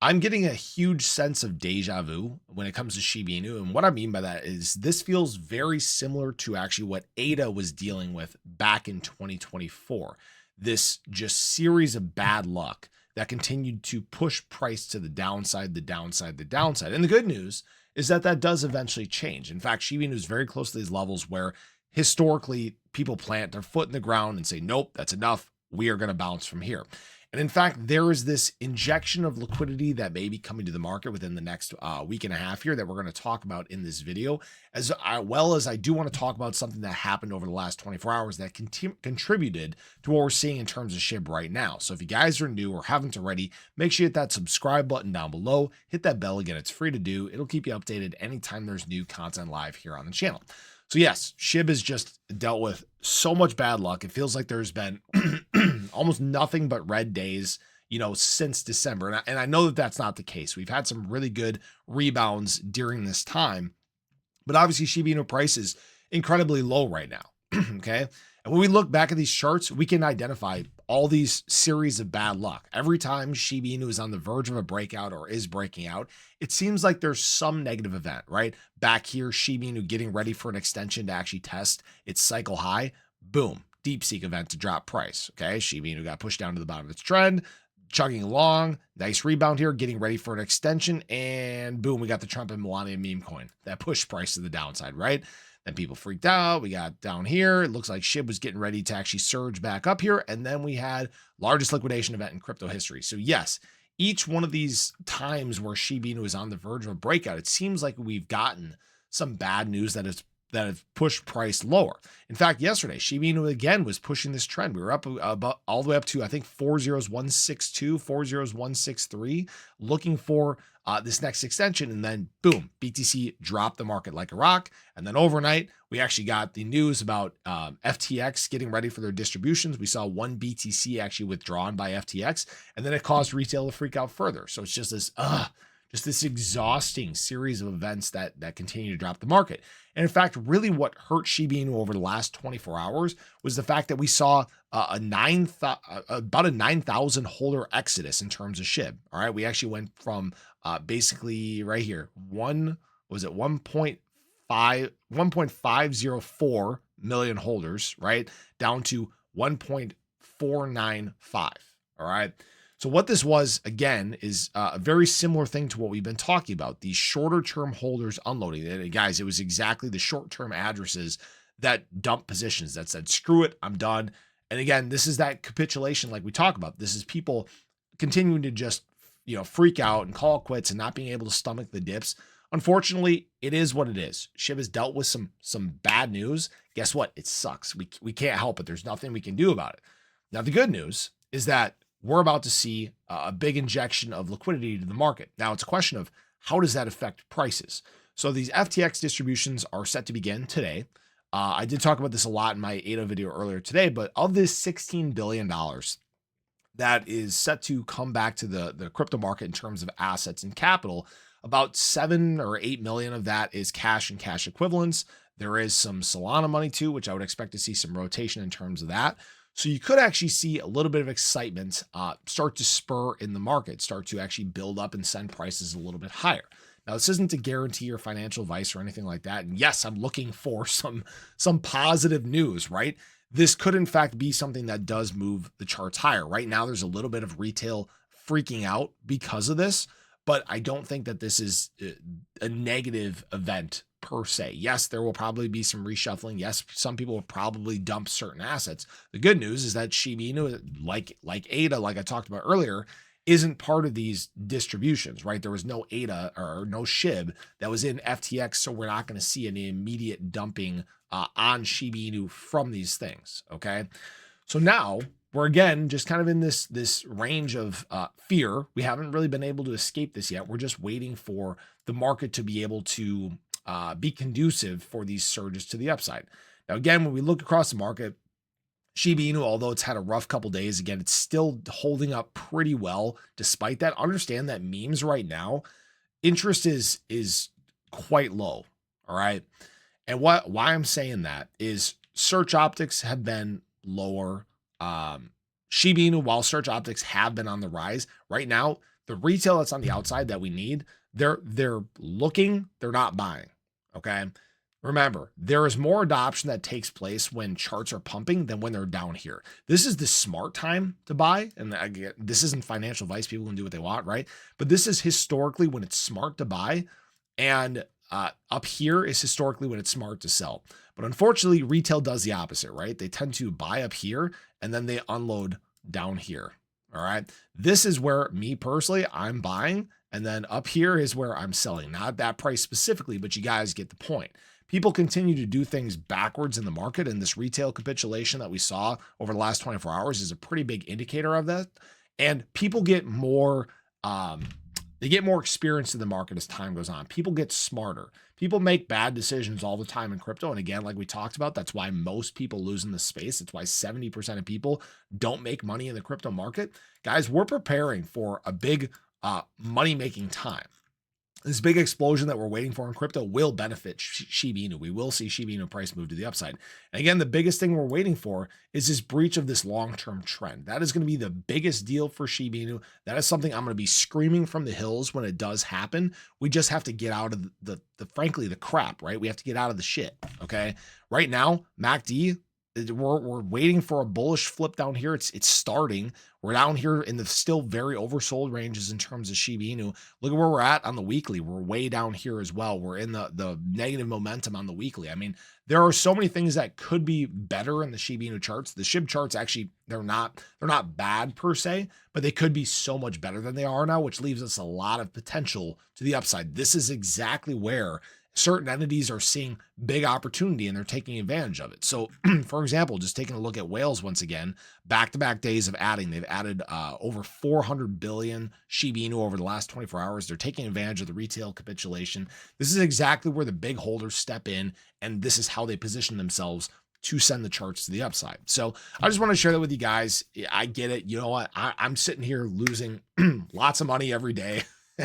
I'm getting a huge sense of deja vu when it comes to Shiba Inu. And what I mean by that is this feels very similar to actually what ADA was dealing with back in 2024. This just series of bad luck that continued to push price to the downside, the downside, the downside. And the good news is that that does eventually change. In fact, Shiba Inu is very close to these levels where historically people plant their foot in the ground and say, nope, that's enough. We are going to bounce from here. And in fact, there is this injection of liquidity that may be coming to the market within the next week and a half here that we're going to talk about in this video, as well as I do want to talk about something that happened over the last 24 hours that contributed to what we're seeing in terms of SHIB right now. So if you guys are new or haven't already, make sure you hit that subscribe button down below, hit that bell again. It's free to do. It'll keep you updated anytime there's new content live here on the channel. So yes, SHIB has just dealt with so much bad luck. It feels like there's been almost nothing but red days, since December. And I know that that's not the case. We've had some really good rebounds during this time, but obviously Shiba Inu price is incredibly low right now. Okay. And when we look back at these charts, we can identify all these series of bad luck. Every time Shiba Inu is on the verge of a breakout or is breaking out, it seems like there's some negative event, right? Back here, Shiba Inu getting ready for an extension to actually test its cycle high. Boom, DeepSeek event to drop price. Okay, Shiba Inu got pushed down to the bottom of its trend, chugging along. Nice rebound here, getting ready for an extension, and boom, we got the Trump and Melania meme coin that pushed price to the downside, right? Then people freaked out. We got down here. It looks like SHIB was getting ready to actually surge back up here. And then we had largest liquidation event in crypto history. So yes, each one of these times where Shiba Inu is on the verge of a breakout, it seems like we've gotten some bad news that have pushed price lower. In fact, yesterday, Shiba Inu again was pushing this trend. We were up about all the way up to, I think, 40162, 40163, looking for this next extension. And then boom, BTC dropped the market like a rock. And then overnight, we actually got the news about FTX getting ready for their distributions. We saw one BTC actually withdrawn by FTX, and then it caused retail to freak out further. So it's just this exhausting series of events that continue to drop the market. And in fact, really what hurt Shiba Inu over the last 24 hours was the fact that we saw about a 9,000 holder exodus in terms of SHIB. All right. We actually went from basically right here, 1.504 million holders, right, down to 1.495. All right. So what this was, again, is a very similar thing to what we've been talking about, these shorter term holders unloading. And guys, it was exactly the short term addresses that dumped positions that said, screw it, I'm done. And again, this is that capitulation like we talk about. This is people continuing to just, freak out and call quits and not being able to stomach the dips. Unfortunately, it is what it is. SHIB has dealt with some bad news. Guess what? It sucks. We can't help it. There's nothing we can do about it. Now, the good news is that we're about to see a big injection of liquidity to the market. Now, it's a question of how does that affect prices? So these FTX distributions are set to begin today. I did talk about this a lot in my ADA video earlier today, but of this $16 billion that is set to come back to the crypto market in terms of assets and capital, about 7 or 8 million of that is cash and cash equivalents. There is some Solana money too, which I would expect to see some rotation in terms of that. So you could actually see a little bit of excitement start to spur in the market, start to actually build up and send prices a little bit higher. Now, this isn't to guarantee your financial advice or anything like that. And yes, I'm looking for some positive news, right? This could in fact be something that does move the charts higher. Right now, there's a little bit of retail freaking out because of this, but I don't think that this is a negative event per se. Yes, there will probably be some reshuffling. Yes, some people will probably dump certain assets. The good news is that Shiba Inu, like ADA, like I talked about earlier, isn't part of these distributions, right? There was no ADA or no SHIB that was in FTX, so we're not going to see any immediate dumping on Shiba Inu from these things, okay? So now we're again just kind of in this range of fear. We haven't really been able to escape this yet. We're just waiting for the market to be able to be conducive for these surges to the upside. Now, again, when we look across the market, Shiba Inu, although it's had a rough couple days, again, it's still holding up pretty well. Despite that, understand that memes right now, interest is quite low. All right. And why I'm saying that is search optics have been lower. Shiba Inu, while search optics have been on the rise, right now, The retail that's on the outside that we need, they're looking, they're not buying. Okay. Remember, there is more adoption that takes place when charts are pumping than when they're down here. This is the smart time to buy. And again, this isn't financial advice. People can do what they want, right? But this is historically when it's smart to buy. And up here is historically when it's smart to sell. But unfortunately, retail does the opposite, right? They tend to buy up here and then they unload down here. All right. This is where me personally, I'm buying. And then up here is where I'm selling. Not that price specifically, but you guys get the point. People continue to do things backwards in the market, and this retail capitulation that we saw over the last 24 hours is a pretty big indicator of that. And people get more, they get more experience in the market as time goes on. People get smarter. People make bad decisions all the time in crypto. And again, like we talked about, that's why most people lose in the space. That's why 70% of people don't make money in the crypto market. Guys, we're preparing for a big money-making time. This big explosion that we're waiting for in crypto will benefit Shiba Inu. We will see Shiba Inu price move to the upside. And again, the biggest thing we're waiting for is this breach of this long-term trend. That is going to be the biggest deal for Shiba Inu. That is something I'm going to be screaming from the hills when it does happen. We just have to get out of frankly, the crap, right? We have to get out of the shit, okay? Right now, MACD, we're waiting for a bullish flip down here. It's starting. We're down here in the still very oversold ranges in terms of Shiba Inu. Look at where we're at on the weekly. We're way down here as well. We're in the negative momentum on the weekly. I mean, there are so many things that could be better in the Shiba Inu charts. The SHIB charts actually, they're not bad per se, but they could be so much better than they are now, which leaves us a lot of potential to the upside. This is exactly where certain entities are seeing big opportunity and they're taking advantage of it. So for example, just taking a look at whales once again, back-to-back days of adding, they've added over 400 billion Shiba Inu over the last 24 hours. They're taking advantage of the retail capitulation. This is exactly where the big holders step in, and this is how they position themselves to send the charts to the upside. So I just want to share that with you guys. I get it. You know what? I'm sitting here losing lots of money every day.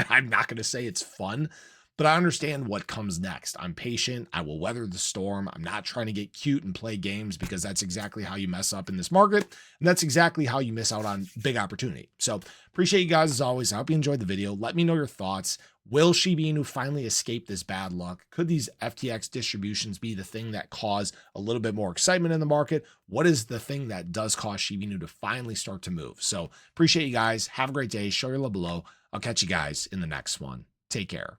I'm not going to say it's fun, but I understand what comes next. I'm patient. I will weather the storm. I'm not trying to get cute and play games, because that's exactly how you mess up in this market. And that's exactly how you miss out on big opportunity. So appreciate you guys as always. I hope you enjoyed the video. Let me know your thoughts. Will Shiba Inu finally escape this bad luck? Could these FTX distributions be the thing that cause a little bit more excitement in the market? What is the thing that does cause Shiba Inu to finally start to move? So appreciate you guys. Have a great day. Show your love below. I'll catch you guys in the next one. Take care.